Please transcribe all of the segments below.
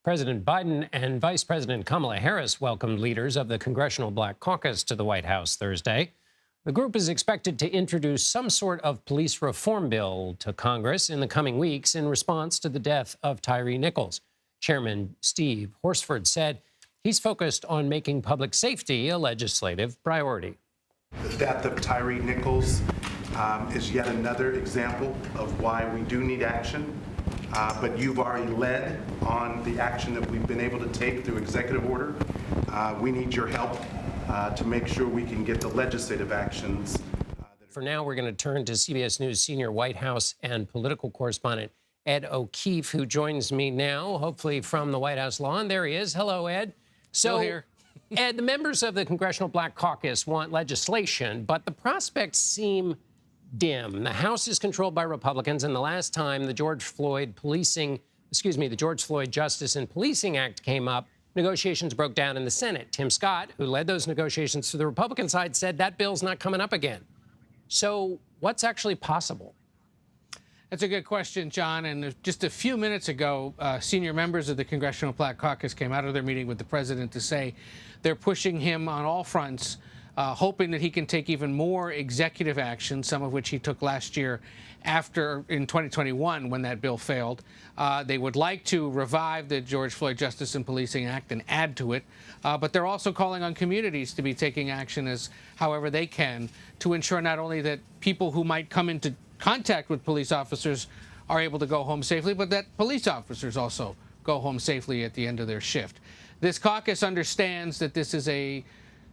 President Biden and Vice President Kamala Harris welcomed leaders of the Congressional Black Caucus to the White House Thursday. The group is expected to introduce some sort of police reform bill to Congress in the coming weeks in response to the death of Tyre Nichols. Chairman Steve Horsford said he's focused on making public safety a legislative priority. The death of Tyre Nichols is yet another example of why we do need action. But you've already led on the action that we've been able to take through executive order. We need your help to make sure we can get the legislative actions. For now, we're going to turn to CBS News senior White House and political correspondent Ed O'Keefe, who joins me now, hopefully from the White House lawn. There he is. Hello, Ed. Still here. Ed, the members of the Congressional Black Caucus want legislation, but the prospects seem dim. The House is controlled by Republicans, and the last time the George Floyd Justice and Policing Act came up, negotiations broke down in the Senate. Tim Scott, who led those negotiations for the Republican side, said that bill's not coming up again. So what's actually possible? That's a good question, John. And just a few minutes ago, senior members of the Congressional Black Caucus came out of their meeting with the president to say they're pushing him on all fronts, hoping that he can take even more executive action, some of which he took last year in 2021 when that bill failed. They would like to revive the George Floyd Justice and Policing Act and add to it. But they're also calling on communities to be taking action as however they can to ensure not only that people who might come into contact with police officers are able to go home safely, but that police officers also go home safely at the end of their shift. This caucus understands that this is a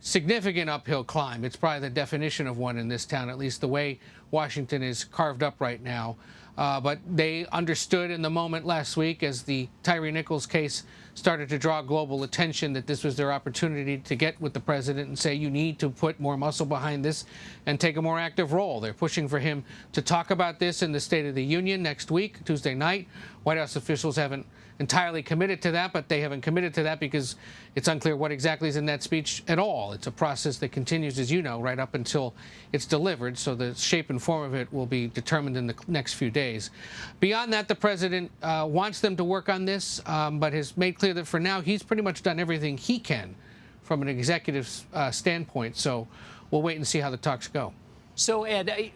significant uphill climb. It's probably the definition of one in this town, at least the way Washington is carved up right now. But they understood in the moment last week as the Tyre Nichols case started to draw global attention that this was their opportunity to get with the president and say, you need to put more muscle behind this and take a more active role. They're pushing for him to talk about this in the State of the Union next week, Tuesday night. White House officials haven't entirely committed to that, but they haven't committed to that because it's unclear what exactly is in that speech at all. It's a process that continues, as you know, right up until it's delivered, so the shape and form of it will be determined in the next few days. Beyond that, the president wants them to work on this, but has made clear that for now he's pretty much done everything he can from an executive standpoint, so we'll wait and see how the talks go. So, Ed,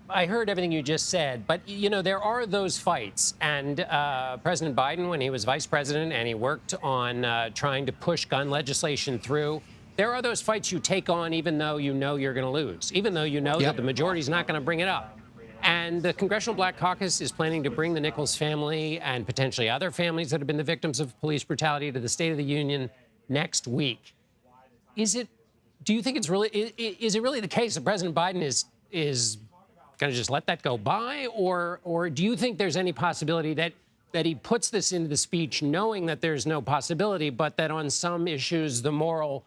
I heard everything you just said, but, you know, there are those fights. And President Biden, when he was vice president and he worked on trying to push gun legislation through, there are those fights you take on even though you know you're going to lose, even though you know that the majority is not going to bring it up. And the Congressional Black Caucus is planning to bring the Nichols family and potentially other families that have been the victims of police brutality to the State of the Union next week. Do you think it's really, is it really the case that President Biden is going to just let that go by? Or do you think there's any possibility that he puts this into the speech knowing that there's no possibility, but that on some issues the moral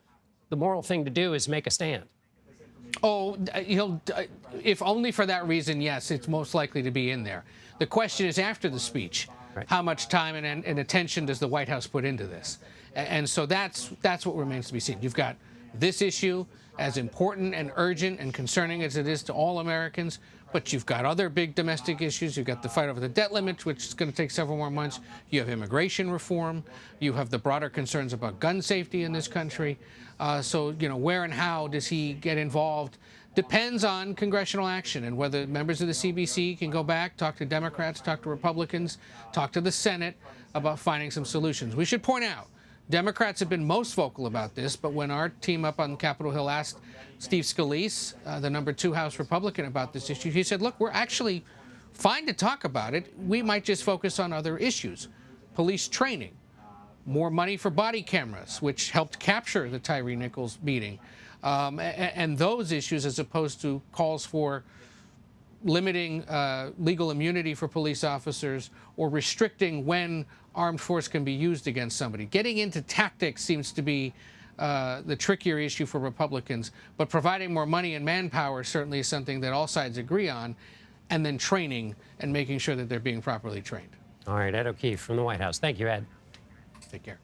thing to do is make a stand? Oh, if only for that reason, yes, it's most likely to be in there. The question is after the speech, how much time and attention does the White House put into this? And so that's what remains to be seen. You've got this issue as important and urgent and concerning as it is to all Americans, but you've got other big domestic issues. You've got the fight over the debt limit, which is going to take several more months. You have immigration reform. You have the broader concerns about gun safety in this country. So, you know, where and how does he get involved depends on congressional action and whether members of the CBC can go back, talk to Democrats, talk to Republicans, talk to the Senate about finding some solutions. We should point out, Democrats have been most vocal about this, but when our team up on Capitol Hill asked Steve Scalise, the #2 House Republican, about this issue, he said, look, we're actually fine to talk about it. We might just focus on other issues. Police training, more money for body cameras, which helped capture the Tyre Nichols meeting, and those issues as opposed to calls for limiting legal immunity for police officers or restricting when armed force can be used against somebody. Getting into tactics seems to be the trickier issue for Republicans, but providing more money and manpower certainly is something that all sides agree on, and then training and making sure that they're being properly trained. All right, Ed O'Keefe from the White House. Thank you, Ed. Take care.